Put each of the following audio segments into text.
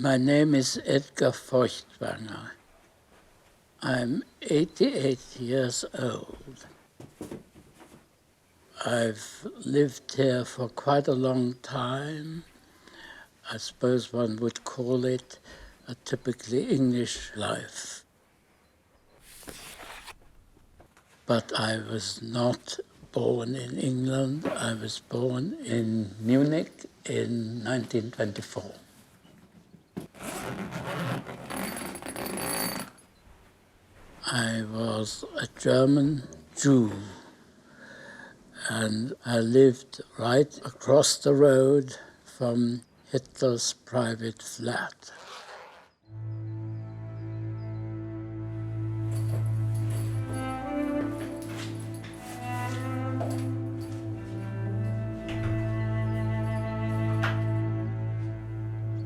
My name is Edgar Feuchtwanger. I'm 88 years old. I've lived here for quite a long time. I suppose one would call it a typically English life. But I was not born in England. I was born in Munich in 1924. I was a German Jew, and I lived right across the road from Hitler's private flat.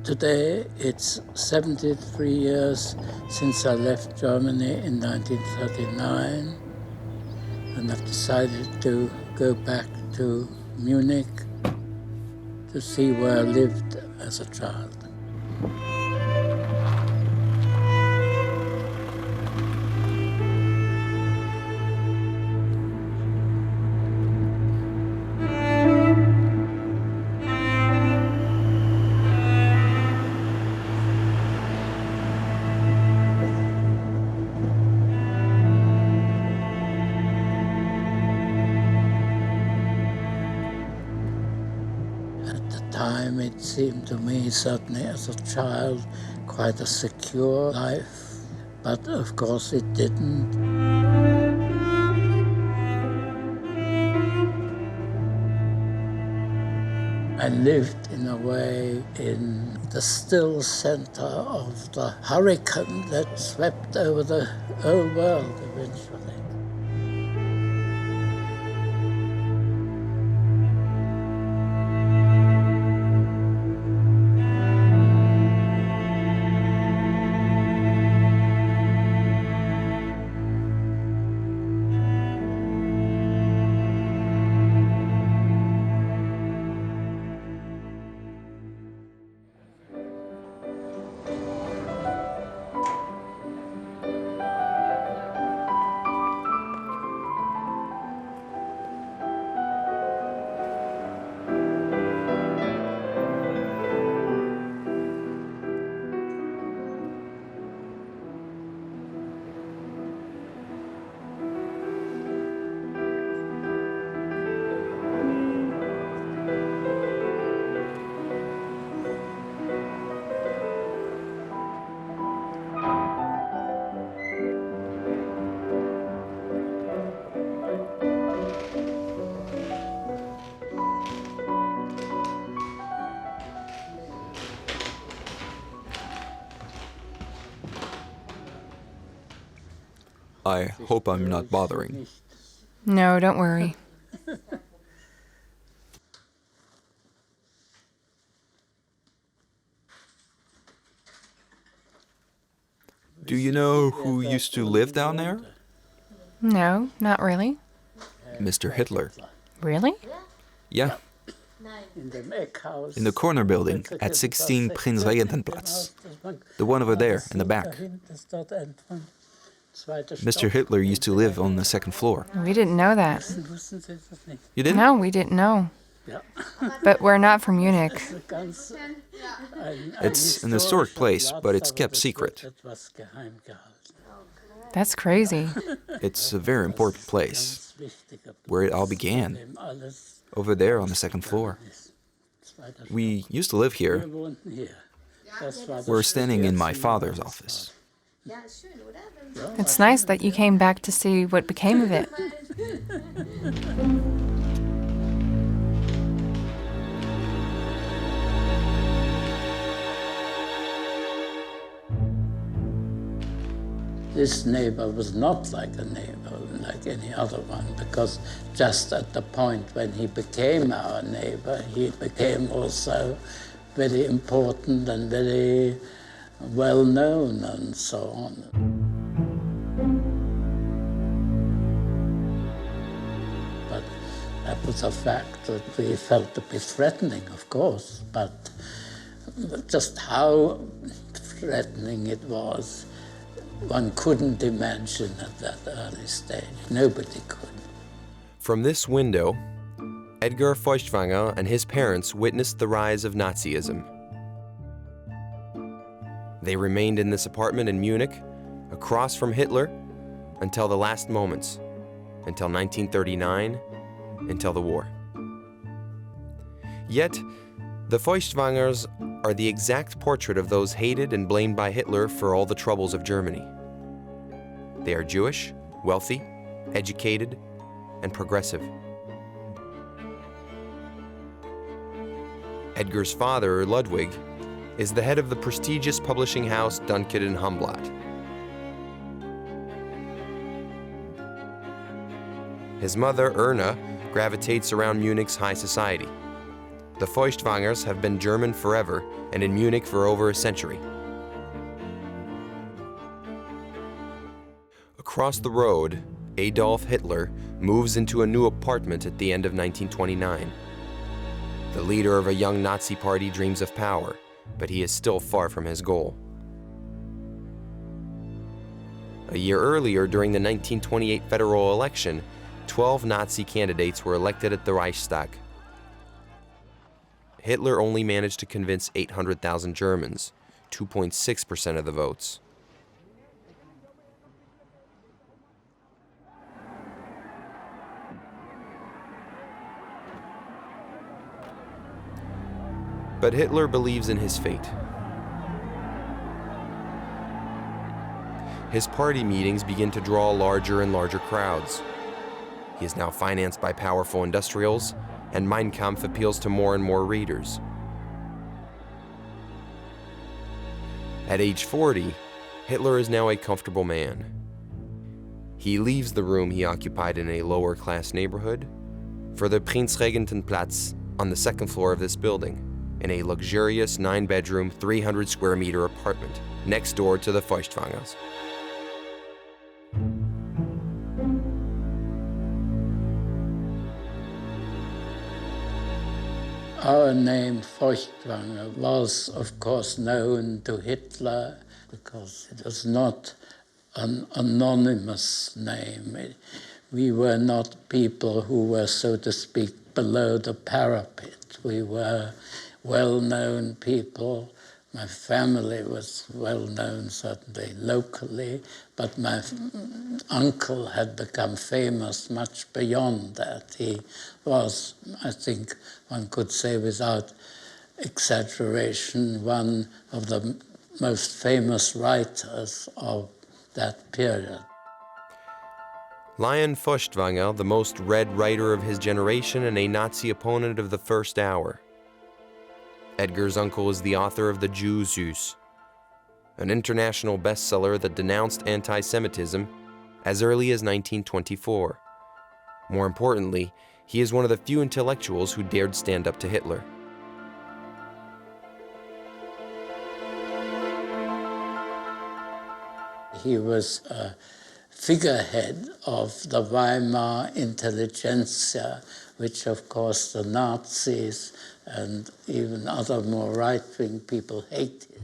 Today, it's 73 years since I left Germany in 1939, and I've decided to go back to Munich to see where I lived as a child. It seemed to me, certainly as a child, quite a secure life, but of course it didn't. I lived in a way in the still center of the hurricane that swept over the whole world eventually. I hope I'm not bothering. No, don't worry. Do you know who used to live down there? No, not really. Mr. Hitler. Really? Yeah. In the corner building at 16 Prinzregentenplatz. The one over there in the back. Mr. Hitler used to live on the second floor. We didn't know that. You didn't? No, we didn't know. But we're not from Munich. It's an historic place, but it's kept secret. That's crazy. It's a very important place, where it all began, over there on the second floor. We used to live here. We're standing in my father's office. It's nice that you came back to see what became of it. This neighbor was not like a neighbor, like any other one, because just at the point when he became our neighbor, he became also very important and very well known and so on. But that was a fact that we felt to be threatening, of course, but just how threatening it was, one couldn't imagine at that early stage. Nobody could. From this window, Edgar Feuchtwanger and his parents witnessed the rise of Nazism. They remained in this apartment in Munich, across from Hitler, until the last moments, until 1939, until the war. Yet, the Feuchtwangers are the exact portrait of those hated and blamed by Hitler for all the troubles of Germany. They are Jewish, wealthy, educated, and progressive. Edgar's father, Ludwig, is the head of the prestigious publishing house Dunkert and Humblatt. His mother, Erna, gravitates around Munich's high society. The Feuchtwangers have been German forever and in Munich for over a century. Across the road, Adolf Hitler moves into a new apartment at the end of 1929. The leader of a young Nazi party dreams of power, but he is still far from his goal. A year earlier, during the 1928 federal election, 12 Nazi candidates were elected at the Reichstag. Hitler only managed to convince 800,000 Germans, 2.6% of the votes. But Hitler believes in his fate. His party meetings begin to draw larger and larger crowds. He is now financed by powerful industrials, and Mein Kampf appeals to more and more readers. At age 40, Hitler is now a comfortable man. He leaves the room he occupied in a lower-class neighborhood for the Prinzregentenplatz on the second floor of this building, in a luxurious 9-bedroom, 300-square-meter apartment next door to the Feuchtwangers. Our name, Feuchtwanger, was of course known to Hitler because it was not an anonymous name. We were not people who were, so to speak, below the parapet. We were well-known people. My family was well-known, certainly locally, but my uncle had become famous much beyond that. He was, I think one could say without exaggeration, one of the most famous writers of that period. Lion Feuchtwanger, the most read writer of his generation and a Nazi opponent of the first hour. Edgar's uncle is the author of The Jew Süß, an international bestseller that denounced anti-Semitism as early as 1924. More importantly, he is one of the few intellectuals who dared stand up to Hitler. He was a figurehead of the Weimar intelligentsia, which of course the Nazis and even other more right-wing people hated.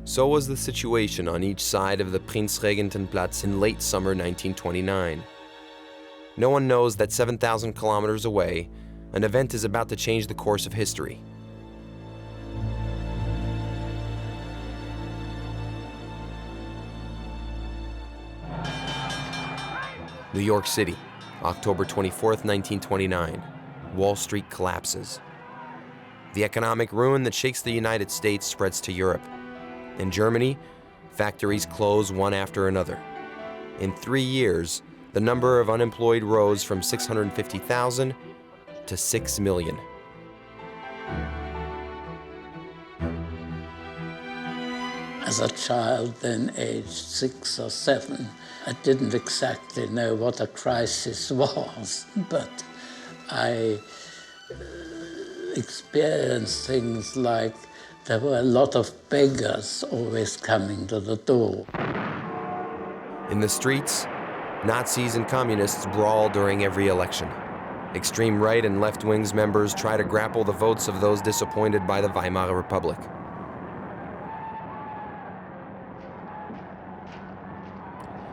So was the situation on each side of the Prinzregentenplatz in late summer 1929. No one knows that 7,000 kilometers away, an event is about to change the course of history. New York City, October 24th, 1929. Wall Street collapses. The economic ruin that shakes the United States spreads to Europe. In Germany, factories close one after another. In 3 years, the number of unemployed rose from 650,000 to 6 million. As a child, then aged 6 or 7, I didn't exactly know what a crisis was, but I experienced things like there were a lot of beggars always coming to the door. In the streets, Nazis and communists brawl during every election. Extreme right and left wings members try to grapple the votes of those disappointed by the Weimar Republic.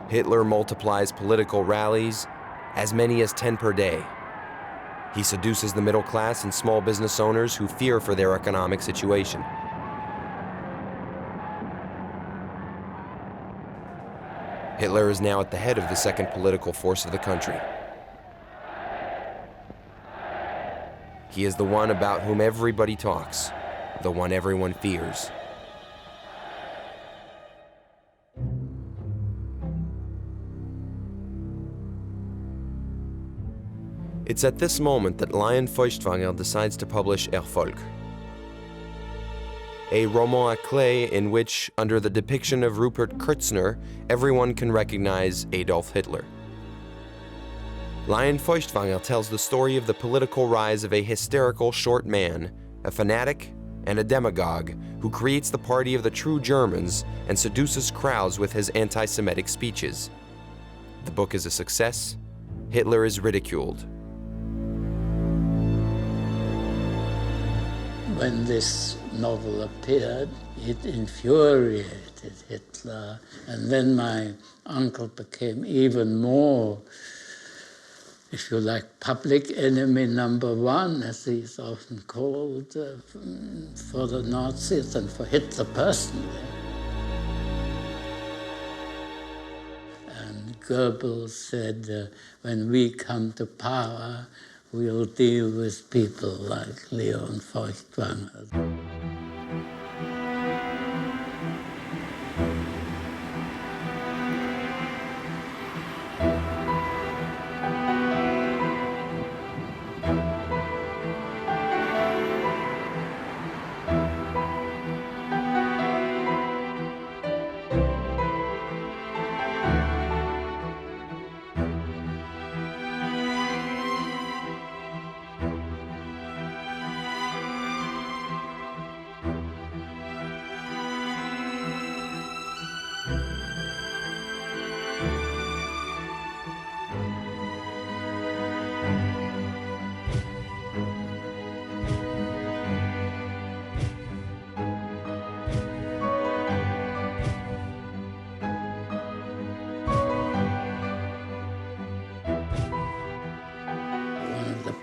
Hitler multiplies political rallies, as many as 10 per day. He seduces the middle class and small business owners who fear for their economic situation. Hitler is now at the head of the second political force of the country. He is the one about whom everybody talks, the one everyone fears. It's at this moment that Lion Feuchtwanger decides to publish Erfolg, a roman à clef in which, under the depiction of Rupert Kürzner, everyone can recognize Adolf Hitler. Lion Feuchtwanger tells the story of the political rise of a hysterical short man, a fanatic, and a demagogue who creates the party of the true Germans and seduces crowds with his anti-Semitic speeches. The book is a success. Hitler is ridiculed. When this novel appeared, it infuriated Hitler. And then my uncle became even more, if you like, public enemy number one, as he's often called, for the Nazis and for Hitler personally. And Goebbels said, when we come to power, we'll deal with people like Leon Feuchtwanger.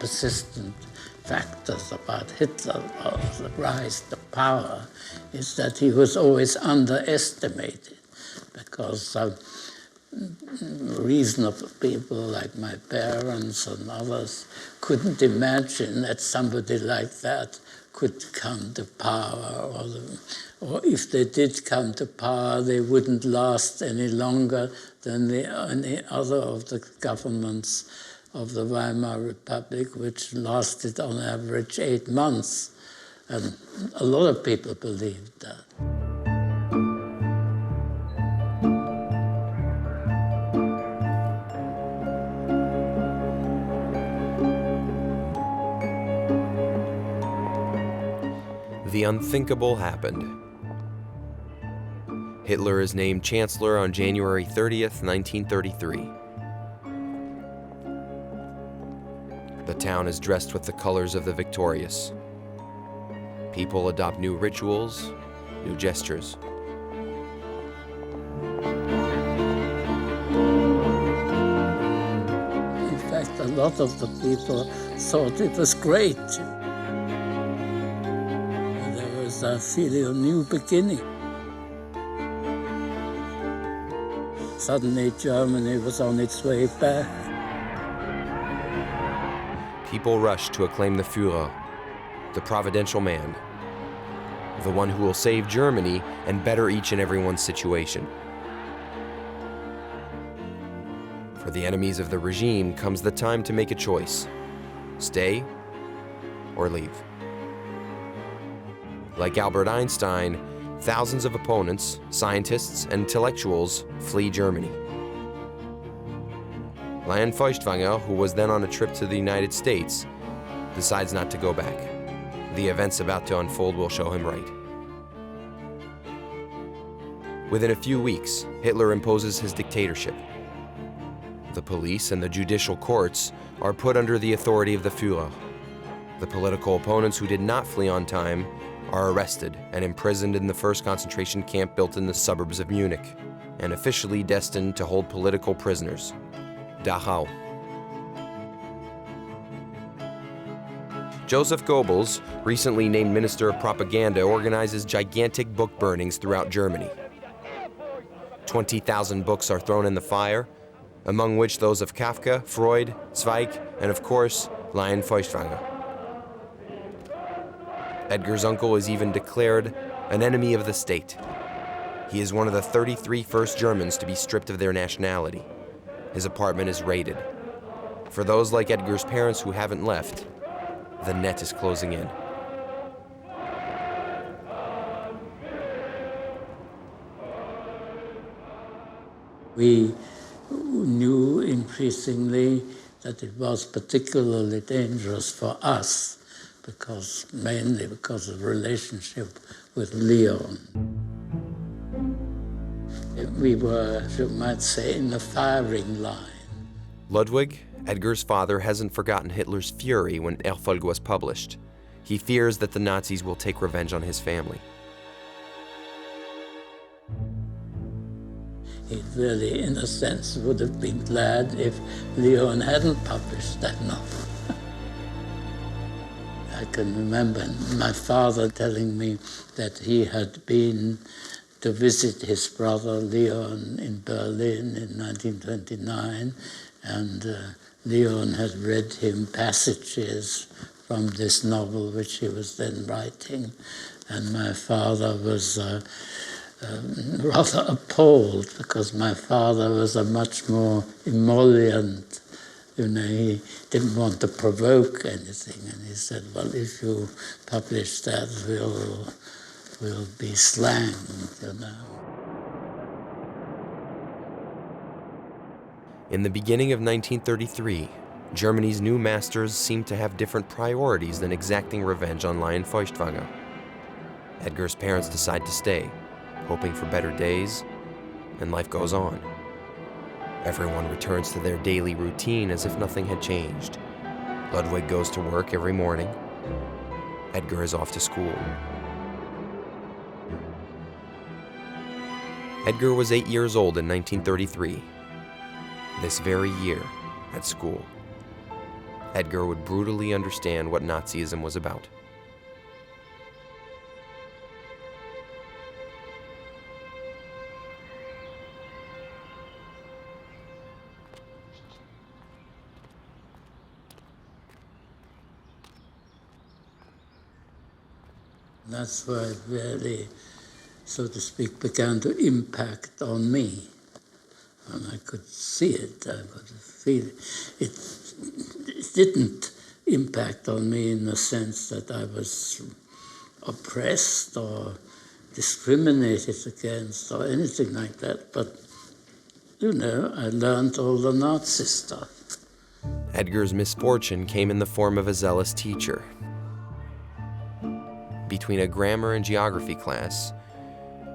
Persistent factors about Hitler, or the rise to power, is that he was always underestimated, because reasonable people like my parents and others couldn't imagine that somebody like that could come to power, or if they did come to power, they wouldn't last any longer than any other of the governments of the Weimar Republic, which lasted on average 8 months. And a lot of people believed that. The unthinkable happened. Hitler is named Chancellor on January 30th, 1933. The town is dressed with the colors of the victorious. People adopt new rituals, new gestures. In fact, a lot of the people thought it was great. There was a feeling of new beginning. Suddenly Germany was on its way back. People rush to acclaim the Führer, the providential man, the one who will save Germany and better each and everyone's situation. For the enemies of the regime comes the time to make a choice: stay or leave. Like Albert Einstein, thousands of opponents, scientists, and intellectuals flee Germany. Lion Feuchtwanger, who was then on a trip to the United States, decides not to go back. The events about to unfold will show him right. Within a few weeks, Hitler imposes his dictatorship. The police and the judicial courts are put under the authority of the Führer. The political opponents who did not flee on time are arrested and imprisoned in the first concentration camp built in the suburbs of Munich, and officially destined to hold political prisoners, Dachau. Joseph Goebbels, recently named Minister of Propaganda, organizes gigantic book burnings throughout Germany. 20,000 books are thrown in the fire, among which those of Kafka, Freud, Zweig, and of course, Feuchtwanger. Edgar's uncle is even declared an enemy of the state. He is one of the 33 first Germans to be stripped of their nationality. His apartment is raided. For those like Edgar's parents who haven't left, the net is closing in. We knew increasingly that it was particularly dangerous for us, mainly because of relationship with Leon. We were, you might say, in the firing line. Ludwig, Edgar's father, hasn't forgotten Hitler's fury when Erfolg was published. He fears that the Nazis will take revenge on his family. He really, in a sense, would have been glad if Leon hadn't published that novel. I can remember my father telling me that he had been to visit his brother Leon in Berlin in 1929, and Leon had read him passages from this novel which he was then writing, and my father was rather appalled, because my father was a much more emollient, he didn't want to provoke anything, and he said, well, if you publish that, we'll be slanged, In the beginning of 1933, Germany's new masters seemed to have different priorities than exacting revenge on Feuchtwanger. Edgar's parents decide to stay, hoping for better days, and life goes on. Everyone returns to their daily routine as if nothing had changed. Ludwig goes to work every morning. Edgar is off to school. Edgar was 8 years old in 1933. This very year, at school, Edgar would brutally understand what Nazism was about. That's why it really, so to speak, began to impact on me. And I could see it, I could feel it. It didn't impact on me in the sense that I was oppressed or discriminated against or anything like that, but, I learned all the Nazi stuff. Edgar's misfortune came in the form of a zealous teacher. Between a grammar and geography class,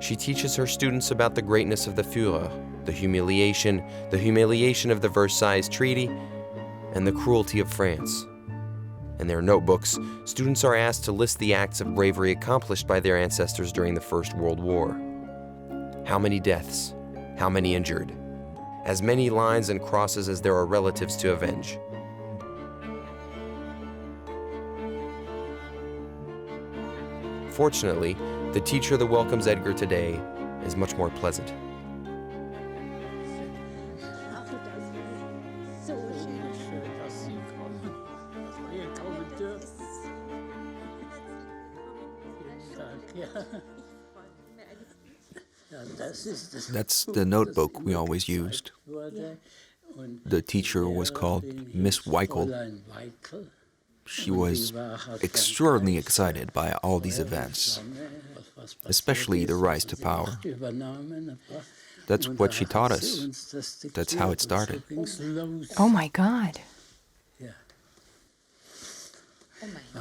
she teaches her students about the greatness of the Führer, the humiliation of the Versailles Treaty, and the cruelty of France. In their notebooks, students are asked to list the acts of bravery accomplished by their ancestors during the First World War. How many deaths? How many injured? As many lines and crosses as there are relatives to avenge. Fortunately, the teacher that welcomes Edgar today is much more pleasant. That's the notebook we always used. The teacher was called Miss Weichel. She was extraordinarily excited by all these events, especially the rise to power. That's what she taught us. That's how it started. Oh my God.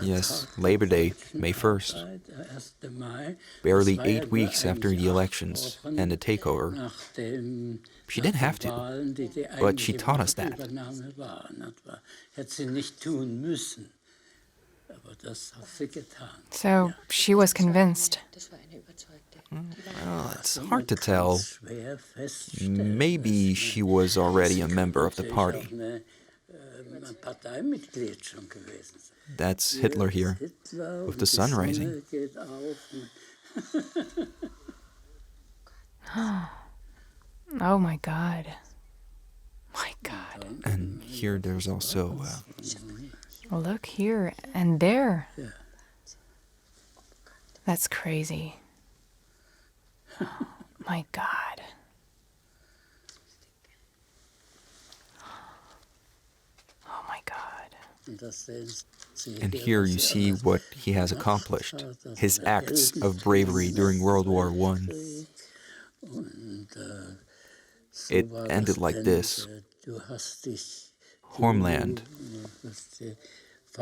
Yes, Labor Day, May 1st. Barely 8 weeks after the elections and the takeover. She didn't have to, but she taught us that. So she was convinced. Well, it's hard to tell. Maybe she was already a member of the party. That's Hitler here, with the sun rising. Oh my God. My God. And here there's also... Look here and there. That's crazy. Oh my God. Oh my God. And here you see what he has accomplished, his acts of bravery during World War I. It ended like this. Homeland.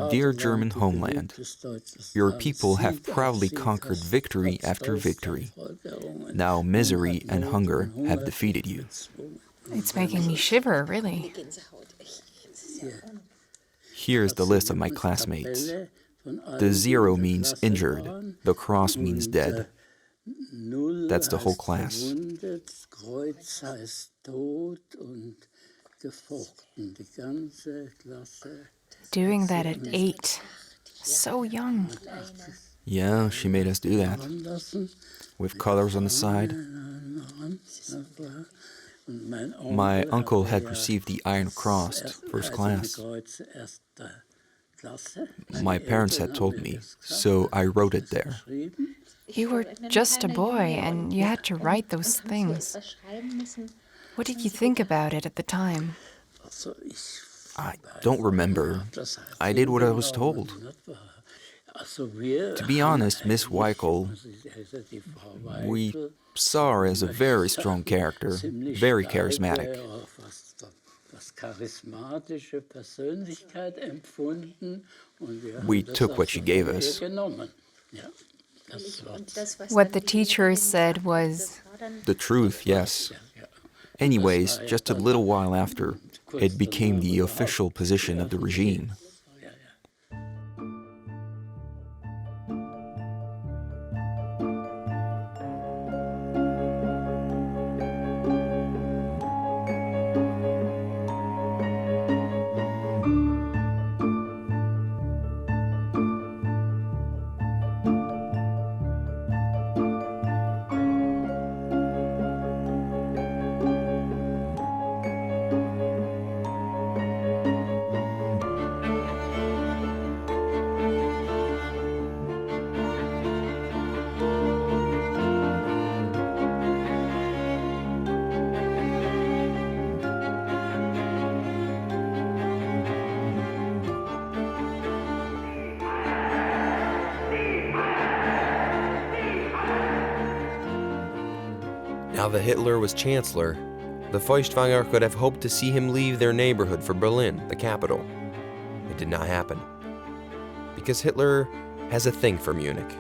Dear German homeland, your people have proudly conquered victory after victory. Now misery and hunger have defeated you. It's making me shiver, really. Here's the list of my classmates. The 0 means injured, the cross means dead. That's the whole class. Doing that at 8. So young. Yeah, she made us do that. With colors on the side. My uncle had received the Iron Cross, first class. My parents had told me, so I wrote it there. You were just a boy and you had to write those things. What did you think about it at the time? I don't remember. I did what I was told. To be honest, Miss Weichel, we saw her as a very strong character, very charismatic. We took what she gave us. What the teacher said was... The truth, yes. Anyways, just a little while after, it became the official position of the regime. Now that Hitler was chancellor, the Feuchtwanger could have hoped to see him leave their neighborhood for Berlin, the capital. It did not happen. Because Hitler has a thing for Munich.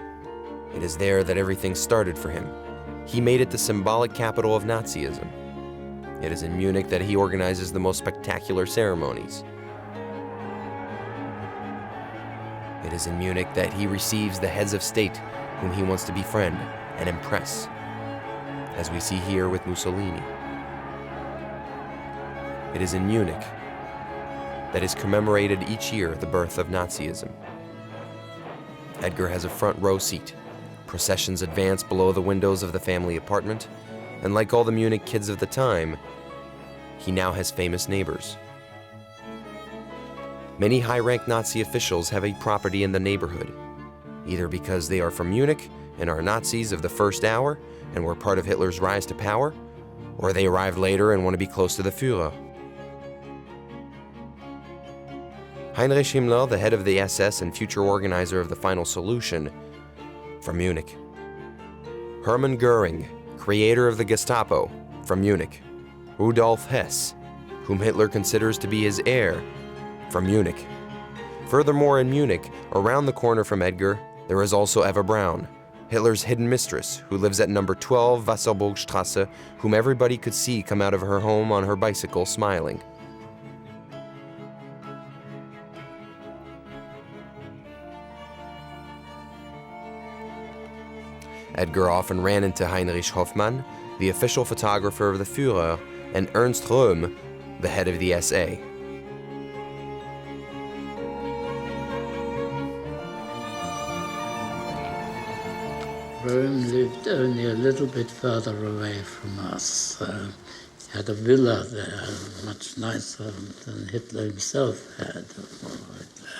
It is there that everything started for him. He made it the symbolic capital of Nazism. It is in Munich that he organizes the most spectacular ceremonies. It is in Munich that he receives the heads of state whom he wants to befriend and impress, as we see here with Mussolini. It is in Munich that is commemorated each year the birth of Nazism. Edgar has a front row seat. Processions advance below the windows of the family apartment, and like all the Munich kids of the time, he now has famous neighbors. Many high-ranked Nazi officials have a property in the neighborhood, either because they are from Munich and are Nazis of the first hour and were part of Hitler's rise to power, or they arrived later and want to be close to the Führer. Heinrich Himmler, the head of the SS and future organizer of the Final Solution, from Munich. Hermann Göring, creator of the Gestapo, from Munich. Rudolf Hess, whom Hitler considers to be his heir, from Munich. Furthermore, in Munich, around the corner from Edgar, there is also Eva Braun, Hitler's hidden mistress, who lives at number 12 Wasserburgstrasse, whom everybody could see come out of her home on her bicycle smiling. Edgar often ran into Heinrich Hoffmann, the official photographer of the Führer, and Ernst Röhm, the head of the SA. Röhm lived only a little bit further away from us. He had a villa there, much nicer than Hitler himself had.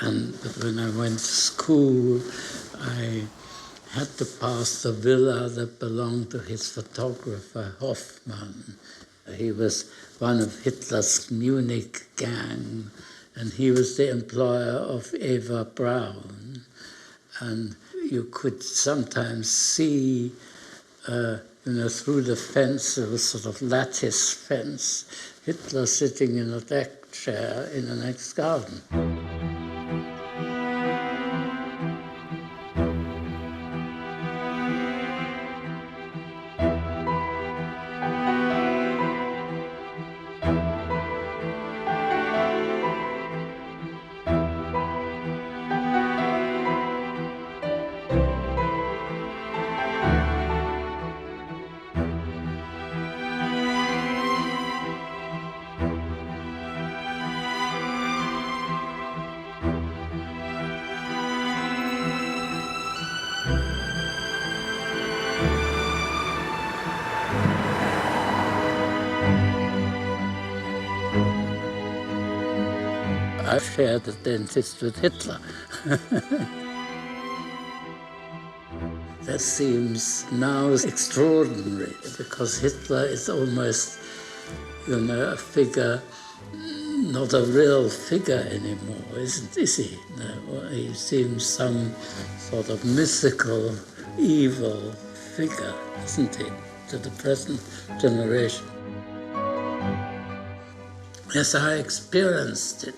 And when I went to school, I had to pass the villa that belonged to his photographer, Hoffmann. He was one of Hitler's Munich gang, and he was the employer of Eva Braun. And you could sometimes see, through the fence, there was sort of lattice fence, Hitler sitting in a deck chair in the next garden. I shared the dentist with Hitler. That seems now extraordinary because Hitler is almost, a figure, not a real figure anymore, is he? No, he seems some sort of mythical, evil figure, isn't he, to the present generation? Yes, I experienced it.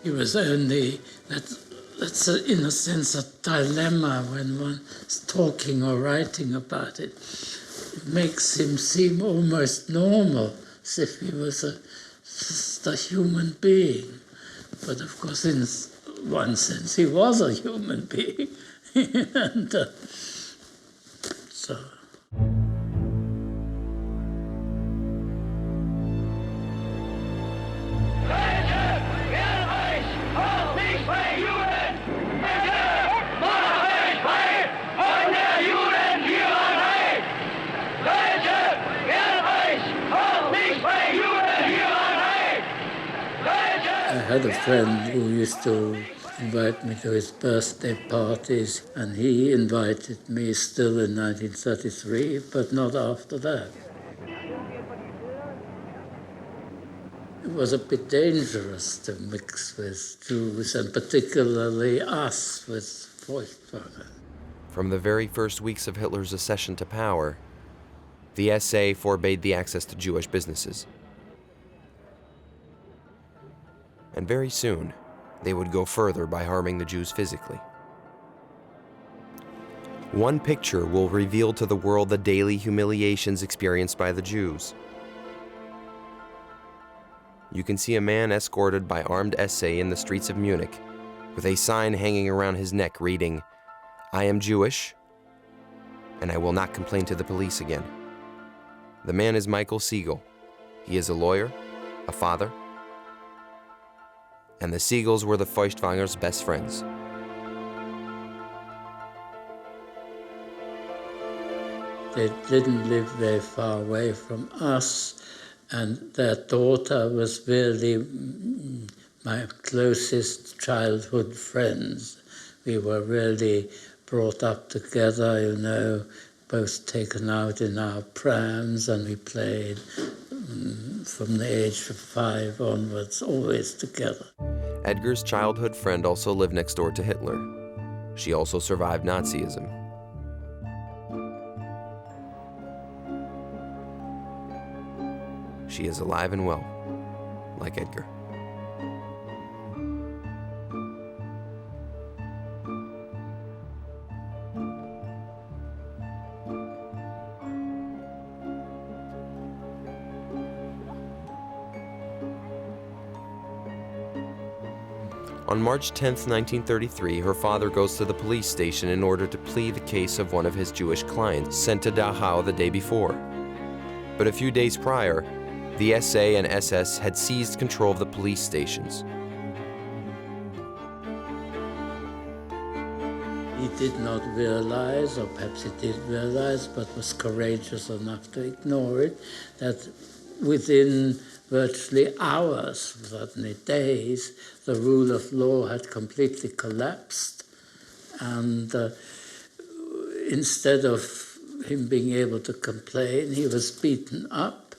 He was only, that's in a sense a dilemma when one is talking or writing about it. It makes him seem almost normal, as if he was just a human being. But of course, in one sense, he was a human being. And so... I had a friend who used to invite me to his birthday parties, and he invited me still in 1933, but not after that. It was a bit dangerous to mix with Jews, and particularly us with Feuchtwanger. From the very first weeks of Hitler's accession to power, the SA forbade the access to Jewish businesses. And very soon, they would go further by harming the Jews physically. One picture will reveal to the world the daily humiliations experienced by the Jews. You can see a man escorted by armed SA in the streets of Munich, with a sign hanging around his neck reading, "I am Jewish, and I will not complain to the police again." The man is Michael Siegel. He is a lawyer, a father, and the Siegels were the Feuchtwangers' best friends. They didn't live very far away from us, and their daughter was really my closest childhood friends. We were really brought up together, both taken out in our prams, and we played from the age of 5 onwards, always together. Edgar's childhood friend also lived next door to Hitler. She also survived Nazism. She is alive and well, like Edgar. On March 10, 1933, her father goes to the police station in order to plead the case of one of his Jewish clients sent to Dachau the day before. But a few days prior, the SA and SS had seized control of the police stations. He did not realize, or perhaps he did realize, but was courageous enough to ignore it, that within virtually hours, certainly days, the rule of law had completely collapsed. And instead of him being able to complain, he was beaten up,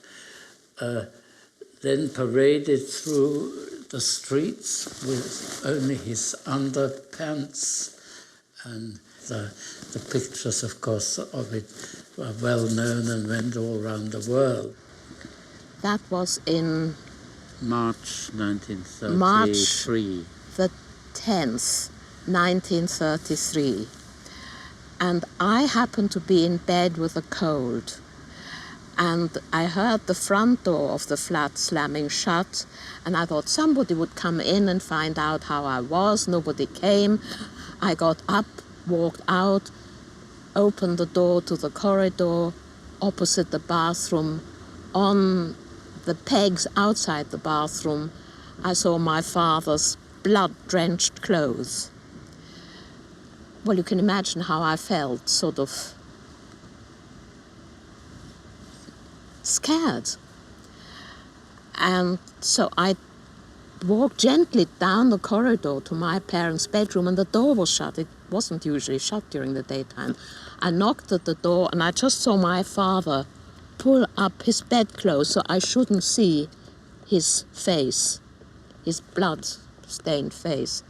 then paraded through the streets with only his underpants. And the pictures, of course, of it were well known and went all around the world. That was in March 1933. March the 10th, 1933. And I happened to be in bed with a cold. And I heard the front door of the flat slamming shut. And I thought somebody would come in and find out how I was. Nobody came. I got up, walked out, opened the door to the corridor opposite the bathroom. On the pegs outside the bathroom, I saw my father's blood-drenched clothes. Well, you can imagine how I felt, sort of scared. And so I walked gently down the corridor to my parents' bedroom, and the door was shut. It wasn't usually shut during the daytime. I knocked at the door, and I just saw my father pull up his bedclothes so I shouldn't see his face, his blood-stained face,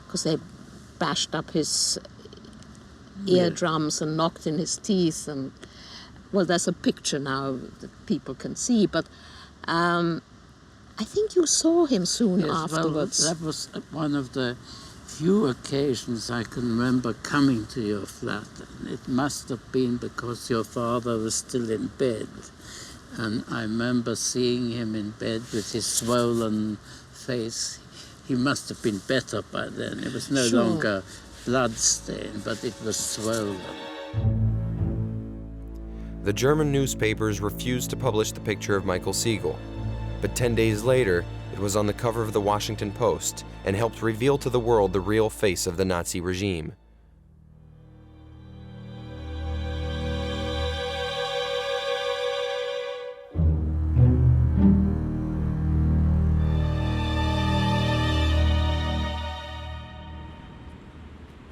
because they bashed up his eardrums and knocked in his teeth. And well, there's a picture now that people can see, but I think you saw him soon afterwards. Well, that was one of the few occasions I can remember coming to your flat. And it must have been because your father was still in bed. And I remember seeing him in bed with his swollen face. He must have been better by then. It was no longer blood-stained, but it was swollen. The German newspapers refused to publish the picture of Michael Siegel, but 10 days later, it was on the cover of the Washington Post and helped reveal to the world the real face of the Nazi regime.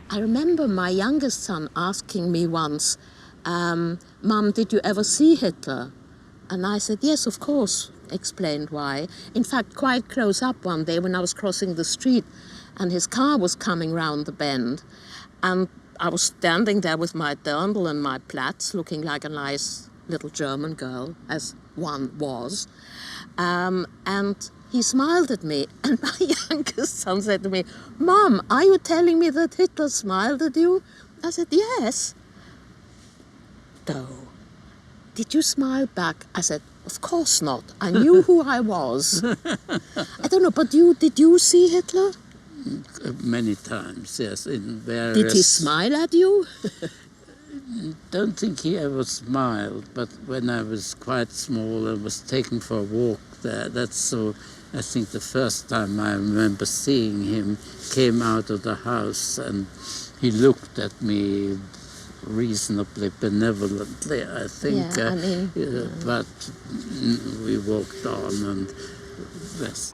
I remember my youngest son asking me once, Mum, did you ever see Hitler? And I said, yes, of course, explained why. In fact, quite close up one day when I was crossing the street and his car was coming round the bend, and I was standing there with my dirndl and my plaits, looking like a nice little German girl, as one was, and he smiled at me, and my youngest son said to me, Mom, are you telling me that Hitler smiled at you? I said, yes. No. Did you smile back? I said, of course not. I knew who I was. I don't know, but did you see Hitler? Many times, yes, in various... Did he smile at you? Don't think he ever smiled, but when I was quite small and was taken for a walk there, that's so... I think the first time I remember seeing him came out of the house and he looked at me reasonably benevolently, I think. Yeah, I mean, but we walked on and yes.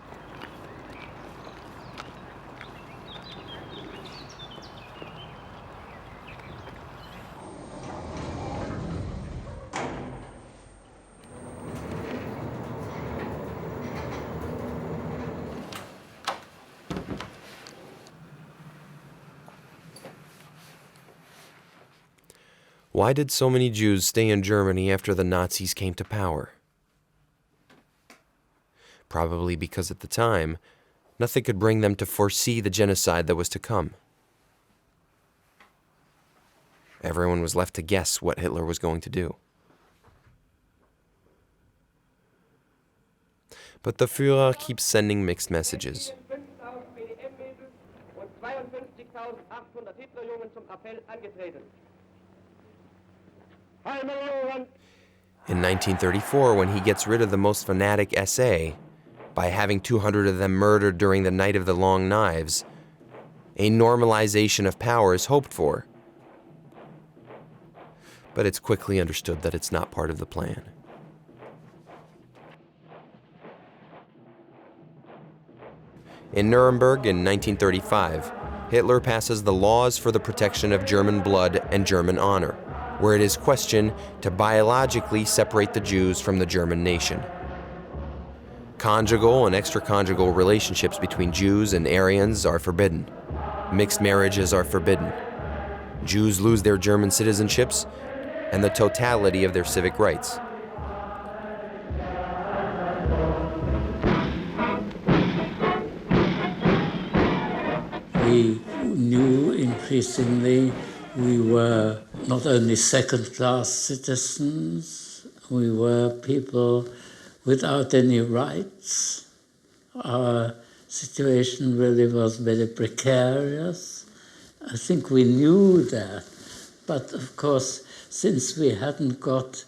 Why did so many Jews stay in Germany after the Nazis came to power? Probably because at the time, nothing could bring them to foresee the genocide that was to come. Everyone was left to guess what Hitler was going to do. But the Führer keeps sending mixed messages. 50.800 Hitlerjungen zum Appell angetreten. In 1934, when he gets rid of the most fanatic SA by having 200 of them murdered during the Night of the Long Knives, a normalization of power is hoped for. But it's quickly understood that it's not part of the plan. In Nuremberg in 1935, Hitler passes the laws for the protection of German blood and German honor, where it is questioned to biologically separate the Jews from the German nation. Conjugal and extraconjugal relationships between Jews and Aryans are forbidden. Mixed marriages are forbidden. Jews lose their German citizenships and the totality of their civic rights. We knew increasingly we were not only second-class citizens, we were people without any rights. Our situation really was very precarious. I think we knew that, but of course, since we hadn't got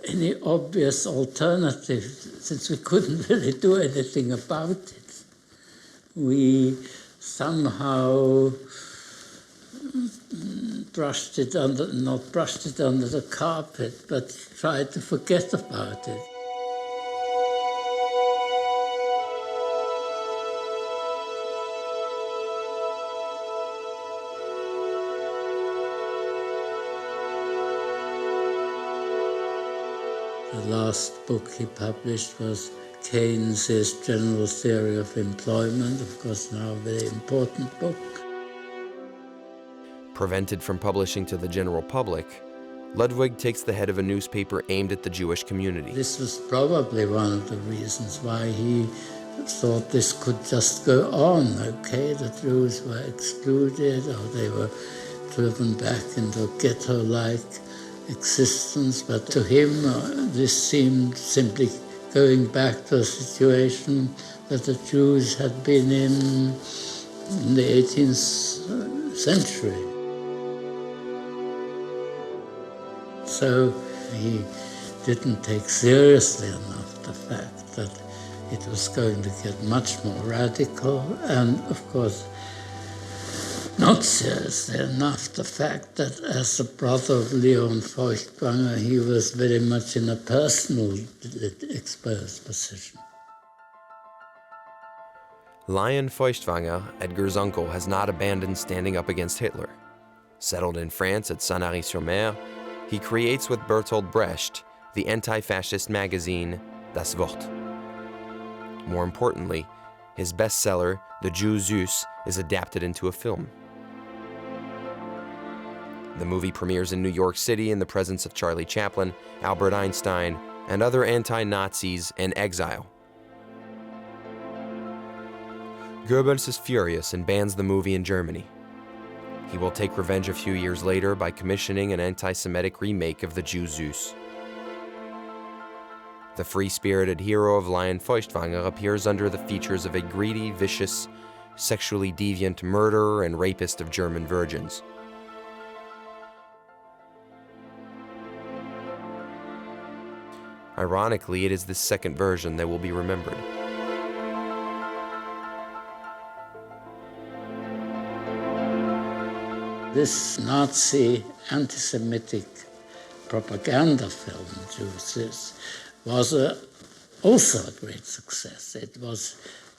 any obvious alternative, since we couldn't really do anything about it, we somehow brushed it under, not brushed it under the carpet, but tried to forget about it. The last book he published was Keynes's General Theory of Employment, of course now a very important book. Prevented from publishing to the general public, Ludwig takes the head of a newspaper aimed at the Jewish community. This was probably one of the reasons why he thought this could just go on, okay? The Jews were excluded or they were driven back into a ghetto-like existence, but to him this seemed simply going back to a situation that the Jews had been in the 18th century. So he didn't take seriously enough the fact that it was going to get much more radical, and of course not seriously enough the fact that as the brother of Leon Feuchtwanger, he was very much in a personal exposed position. Leon Feuchtwanger, Edgar's uncle, has not abandoned standing up against Hitler. Settled in France at Sanary-sur-Mer, he creates with Bertolt Brecht the anti-fascist magazine Das Wort. More importantly, his bestseller, The Jew Zeus, is adapted into a film. The movie premieres in New York City in the presence of Charlie Chaplin, Albert Einstein, and other anti-Nazis in exile. Goebbels is furious and bans the movie in Germany. He will take revenge a few years later by commissioning an anti-Semitic remake of The Jew Zeus. The free-spirited hero of Leon Feuchtwanger appears under the features of a greedy, vicious, sexually deviant murderer and rapist of German virgins. Ironically, it is this second version that will be remembered. This Nazi anti-Semitic propaganda film, Jews, was also a great success. It was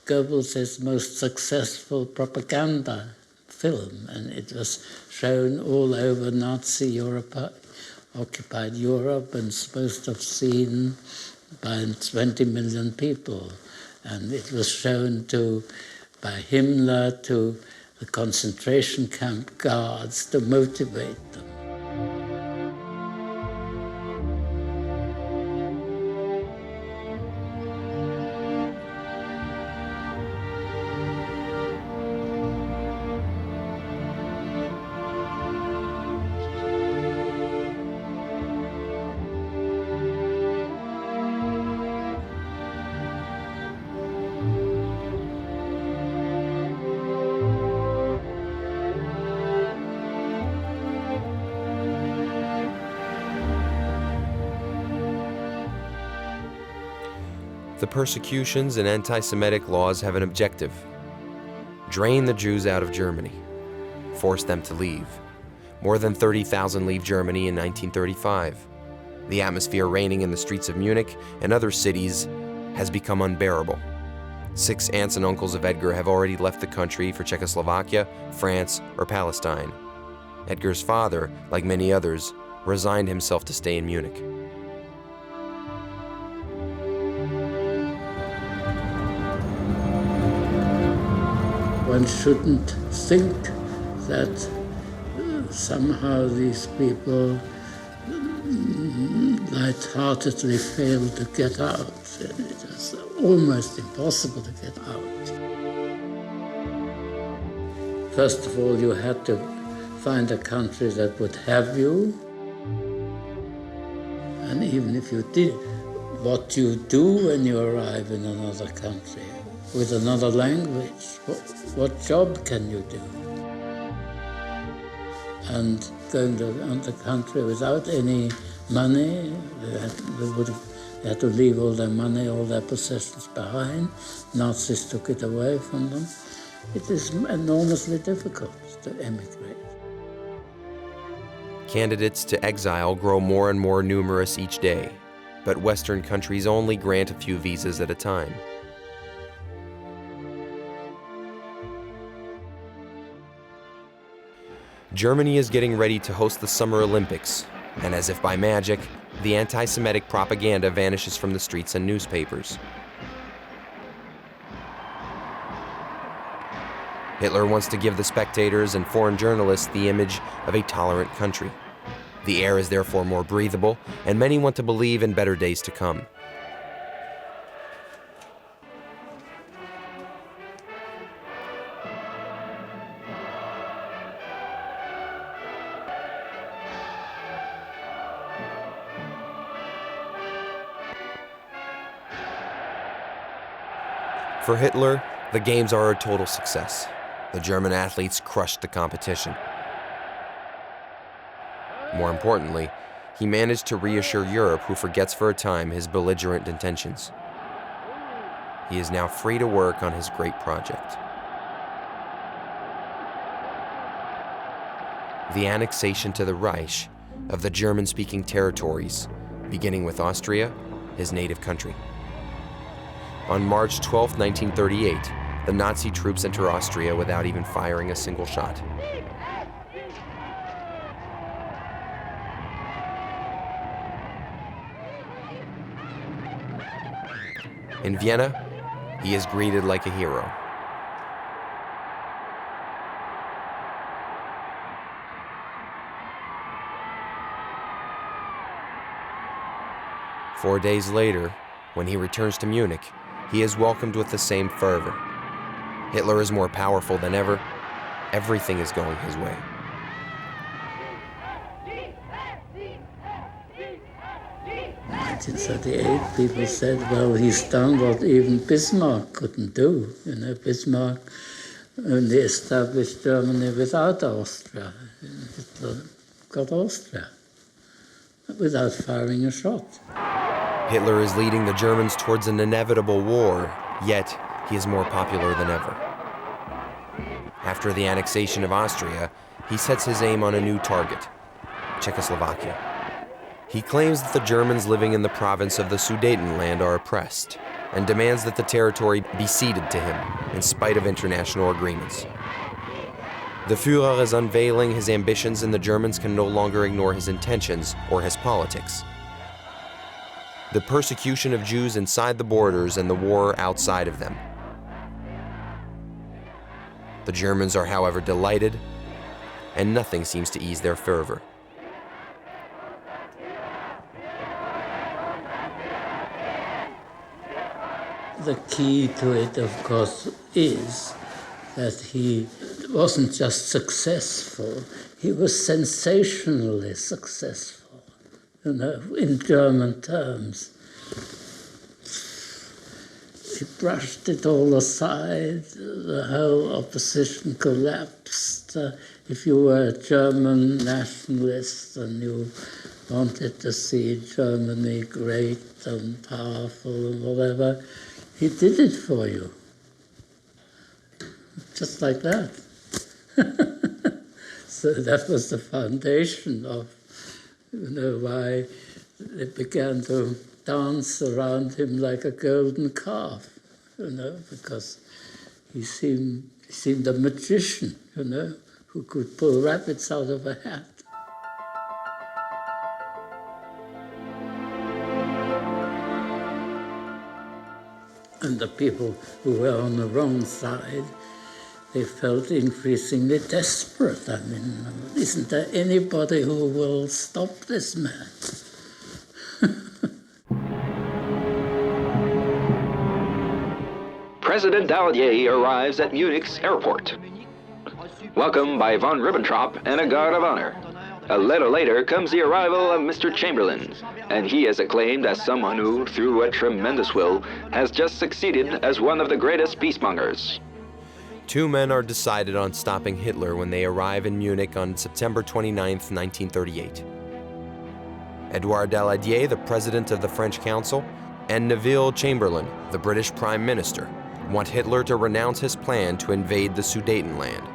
Goebbels' most successful propaganda film, and it was shown all over Nazi Europe, occupied Europe, and supposed to have seen by 20 million people. And it was shown by Himmler to the concentration camp guards to motivate them. The persecutions and anti-Semitic laws have an objective: drain the Jews out of Germany, force them to leave. More than 30,000 leave Germany in 1935. The atmosphere reigning in the streets of Munich and other cities has become unbearable. 6 aunts and uncles of Edgar have already left the country for Czechoslovakia, France, or Palestine. Edgar's father, like many others, resigned himself to stay in Munich. One shouldn't think that somehow these people lightheartedly fail to get out. It is almost impossible to get out. First of all, you had to find a country that would have you. And even if you did, what you do when you arrive in another country, with another language, what job can you do? And going to another country without any money, they had to leave all their money, all their possessions behind. Nazis took it away from them. It is enormously difficult to emigrate. Candidates to exile grow more and more numerous each day, but Western countries only grant a few visas at a time. Germany is getting ready to host the Summer Olympics, and as if by magic, the anti-Semitic propaganda vanishes from the streets and newspapers. Hitler wants to give the spectators and foreign journalists the image of a tolerant country. The air is therefore more breathable, and many want to believe in better days to come. For Hitler, the games are a total success. The German athletes crushed the competition. More importantly, he managed to reassure Europe, who forgets for a time his belligerent intentions. He is now free to work on his great project. The annexation to the Reich of the German-speaking territories, beginning with Austria, his native country. On March 12, 1938, the Nazi troops enter Austria without even firing a single shot. In Vienna, he is greeted like a hero. Four days later, when he returns to Munich, he is welcomed with the same fervor. Hitler is more powerful than ever. Everything is going his way. In 1938, people said, well, he's done what even Bismarck couldn't do. You know, Bismarck only established Germany without Austria. Hitler got Austria without firing a shot. Hitler is leading the Germans towards an inevitable war, yet he is more popular than ever. After the annexation of Austria, he sets his aim on a new target, Czechoslovakia. He claims that the Germans living in the province of the Sudetenland are oppressed, and demands that the territory be ceded to him, in spite of international agreements. The Führer is unveiling his ambitions, and the Germans can no longer ignore his intentions or his politics. The persecution of Jews inside the borders and the war outside of them. The Germans are, however, delighted, and nothing seems to ease their fervor. The key to it, of course, is that he wasn't just successful, he was sensationally successful. You know, in German terms. He brushed it all aside, the whole opposition collapsed. If you were a German nationalist and you wanted to see Germany great and powerful and whatever, he did it for you. Just like that. So that was the foundation of, why they began to dance around him like a golden calf, because he seemed a magician, who could pull rabbits out of a hat. And the people who were on the wrong side, they felt increasingly desperate. I mean, isn't there anybody who will stop this man? President Daladier arrives at Munich's airport. Welcomed by von Ribbentrop and a guard of honor. A little later comes the arrival of Mr. Chamberlain, and he is acclaimed as someone who, through a tremendous will, has just succeeded as one of the greatest peacemongers. Two men are decided on stopping Hitler when they arrive in Munich on September 29, 1938. Edouard Daladier, the president of the French Council, and Neville Chamberlain, the British Prime Minister, want Hitler to renounce his plan to invade the Sudetenland.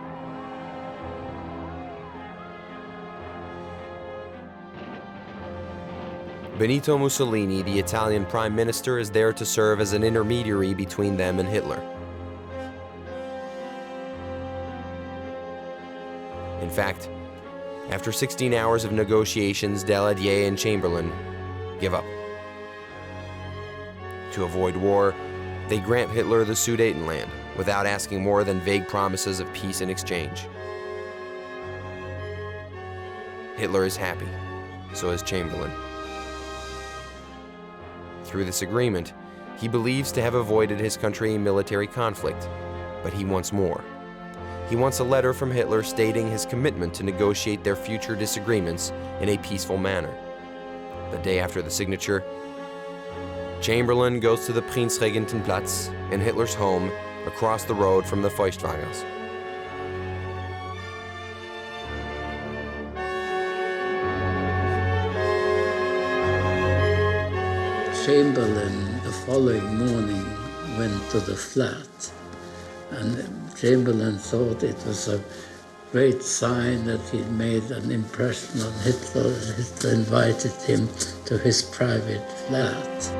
Benito Mussolini, the Italian Prime Minister, is there to serve as an intermediary between them and Hitler. In fact, after 16 hours of negotiations, Daladier and Chamberlain give up. To avoid war, they grant Hitler the Sudetenland without asking more than vague promises of peace in exchange. Hitler is happy, so is Chamberlain. Through this agreement, he believes to have avoided his country military conflict, but he wants more. He wants a letter from Hitler stating his commitment to negotiate their future disagreements in a peaceful manner. The day after the signature, Chamberlain goes to the Prinzregentenplatz in Hitler's home across the road from the Feuchtwangers. Chamberlain, the following morning, went to the flat, and Chamberlain thought it was a great sign that he'd made an impression on Hitler. Hitler invited him to his private flat.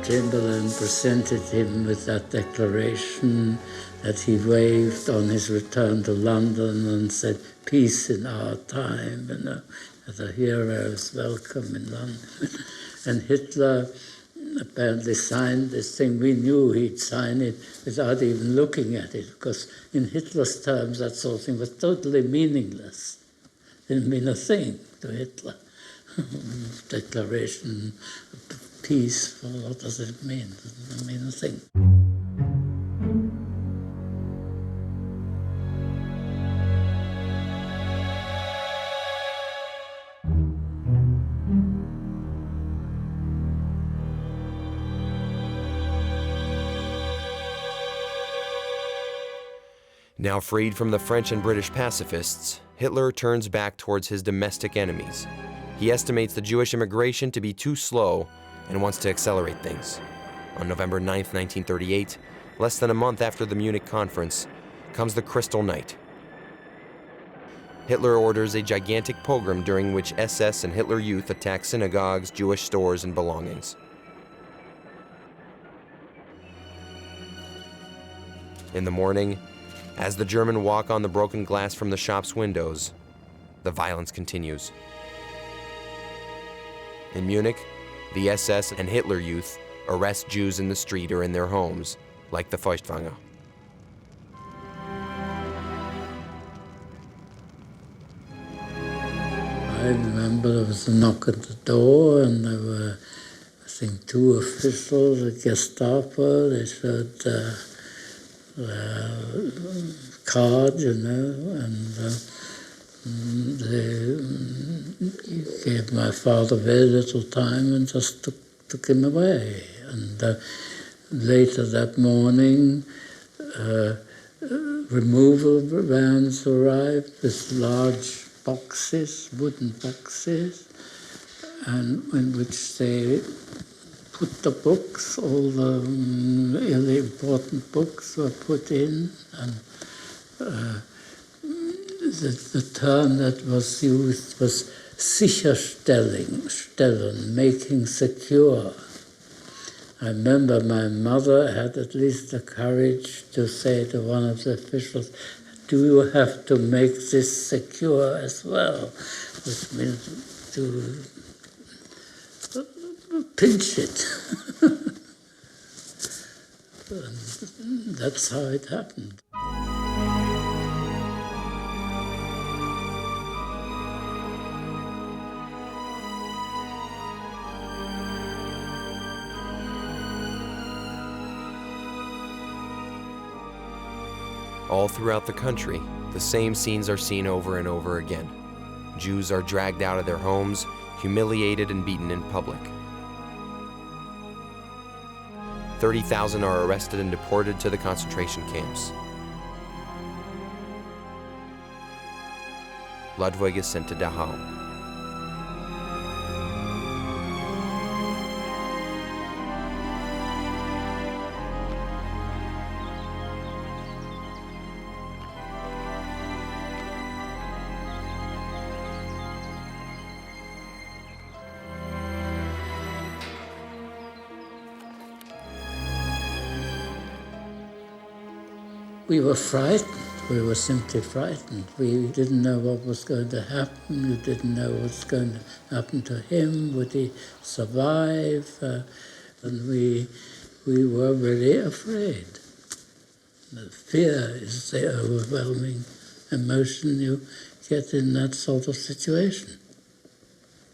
Chamberlain presented him with that declaration that he waved on his return to London and said, "Peace in our time," as a hero's welcome in London. And Hitler apparently signed this thing. We knew he'd sign it without even looking at it, because in Hitler's terms that sort of thing was totally meaningless. Didn't mean a thing to Hitler. Declaration of peace, well, what does it mean? It doesn't mean a thing. Now freed from the French and British pacifists, Hitler turns back towards his domestic enemies. He estimates the Jewish immigration to be too slow and wants to accelerate things. On November 9, 1938, less than a month after the Munich conference, comes the Crystal Night. Hitler orders a gigantic pogrom during which SS and Hitler Youth attack synagogues, Jewish stores, and belongings. In the morning, as the Germans walk on the broken glass from the shop's windows, the violence continues. In Munich, the SS and Hitler Youth arrest Jews in the street or in their homes, like the Feuchtwanger. I remember there was a knock at the door, and there were, I think, two officials, a Gestapo. They showed card, and they gave my father very little time and just took him away. And later that morning, removal vans arrived with large boxes, wooden boxes, and in which they put the books, all the really important books were put in, and the term that was used was sicherstellen, making secure. I remember my mother had at least the courage to say to one of the officials, "Do you have to make this secure as well?" Which means to pinch it. And that's how it happened. All throughout the country, the same scenes are seen over and over again. Jews are dragged out of their homes, humiliated and beaten in public. 30,000 are arrested and deported to the concentration camps. Ludwig is sent to Dachau. We were frightened. We were simply frightened. We didn't know what was going to happen. We didn't know what was going to happen to him. Would he survive? And we were really afraid. The fear is the overwhelming emotion you get in that sort of situation.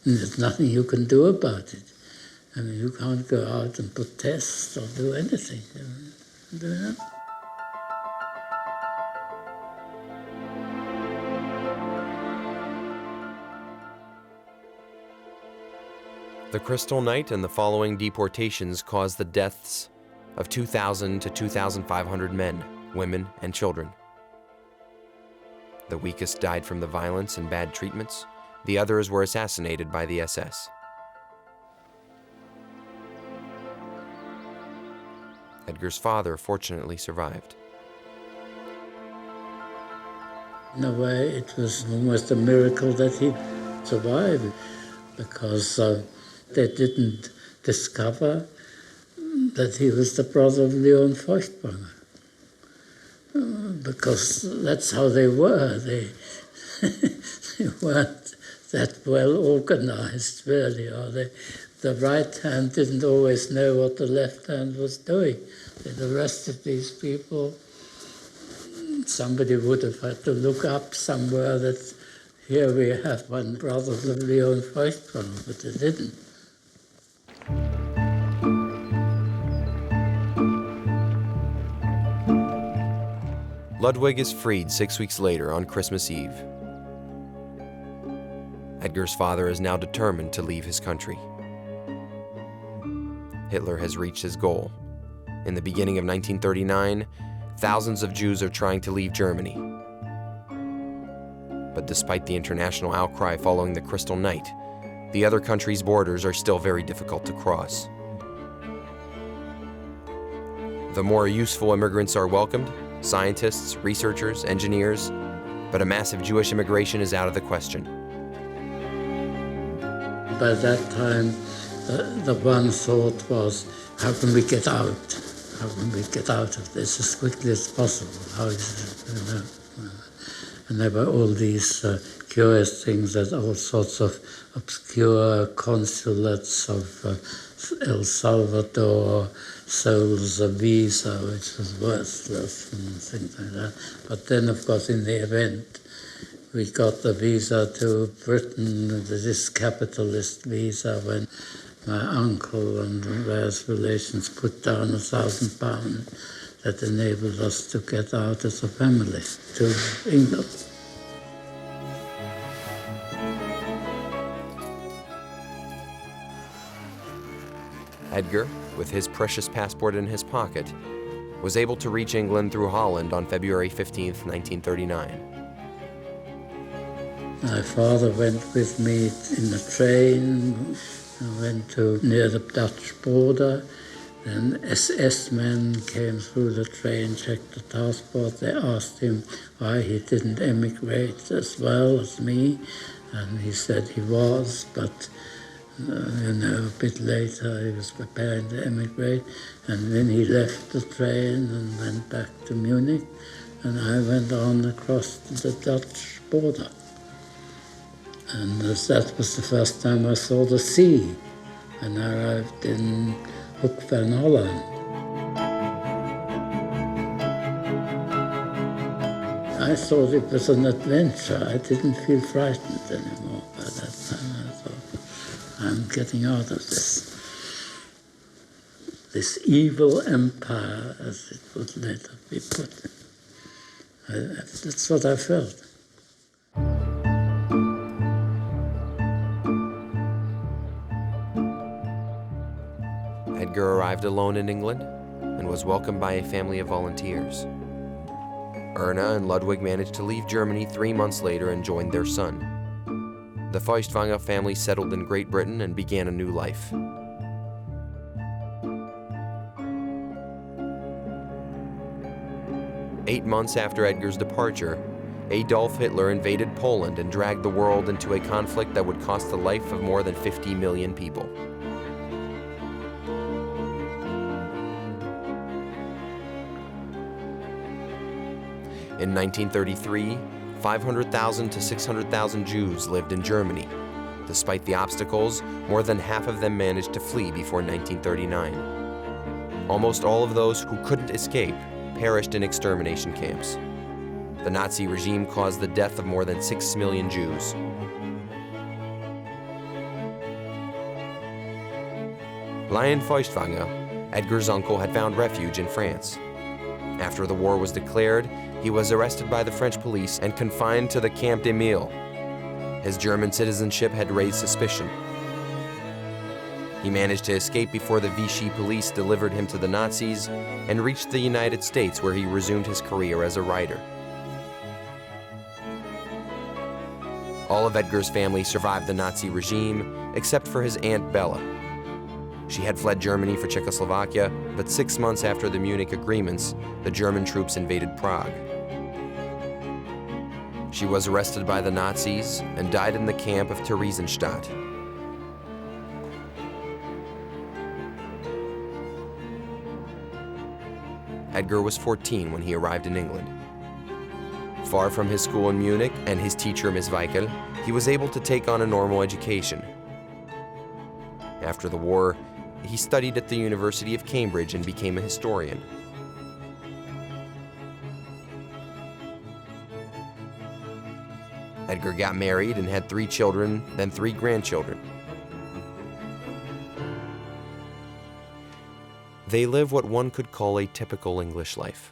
And there's nothing you can do about it. I mean, you can't go out and protest or do anything. Do that. The Crystal Night and the following deportations caused the deaths of 2,000 to 2,500 men, women, and children. The weakest died from the violence and bad treatments. The others were assassinated by the SS. Edgar's father fortunately survived. In a way, it was almost a miracle that he survived, because they didn't discover that he was the brother of Leon Feuchtwanger. Because that's how they were. They weren't that well organized, really. Or the right hand didn't always know what the left hand was doing. They'd arrested these people. Somebody would have had to look up somewhere that here we have one brother of Leon Feuchtwanger, but they didn't. Ludwig is freed 6 weeks later on Christmas Eve. Edgar's father is now determined to leave his country. Hitler has reached his goal. In the beginning of 1939, thousands of Jews are trying to leave Germany. But despite the international outcry following the Crystal Night, the other countries' borders are still very difficult to cross. The more useful immigrants are welcomed, scientists, researchers, engineers, but a massive Jewish immigration is out of the question. By that time, the one thought was, how can we get out? How can we get out of this as quickly as possible? How is it, And there were all these curious things, that all sorts of obscure consulates of El Salvador sold a visa which was worthless and things like that. But then, of course, in the event, we got the visa to Britain, this capitalist visa, when my uncle and various relations put down £1,000 that enabled us to get out as a family to England. Edgar, with his precious passport in his pocket, was able to reach England through Holland on February 15, 1939. My father went with me in the train. I went to near the Dutch border. Then SS men came through the train, checked the passport. They asked him why he didn't emigrate as well as me. And he said he was, but a bit later he was preparing to emigrate. And then he left the train and went back to Munich. And I went on across the Dutch border. And that was the first time I saw the sea. And I arrived in Hoek van Holland. I thought it was an adventure. I didn't feel frightened anymore by that time. I thought, I'm getting out of this evil empire, as it would later be put. That's what I felt. Edgar arrived alone in England and was welcomed by a family of volunteers. Erna and Ludwig managed to leave Germany 3 months later and joined their son. The Feuchtwanger family settled in Great Britain and began a new life. Eight months after Edgar's departure, Adolf Hitler invaded Poland and dragged the world into a conflict that would cost the life of more than 50 million people. In 1933, 500,000 to 600,000 Jews lived in Germany. Despite the obstacles, more than half of them managed to flee before 1939. Almost all of those who couldn't escape perished in extermination camps. The Nazi regime caused the death of more than 6 million Jews. Lion Feuchtwanger, Edgar's uncle, had found refuge in France. After the war was declared, he was arrested by the French police and confined to the Camp des Milles. His German citizenship had raised suspicion. He managed to escape before the Vichy police delivered him to the Nazis and reached the United States, where he resumed his career as a writer. All of Edgar's family survived the Nazi regime, except for his Aunt Bella. She had fled Germany for Czechoslovakia, but 6 months after the Munich agreements, the German troops invaded Prague. She was arrested by the Nazis and died in the camp of Theresienstadt. Edgar was 14 when he arrived in England. Far from his school in Munich and his teacher, Miss Weichel, he was able to take on a normal education. After the war, he studied at the University of Cambridge and became a historian. Edgar got married and had 3 children, then 3 grandchildren. They live what one could call a typical English life.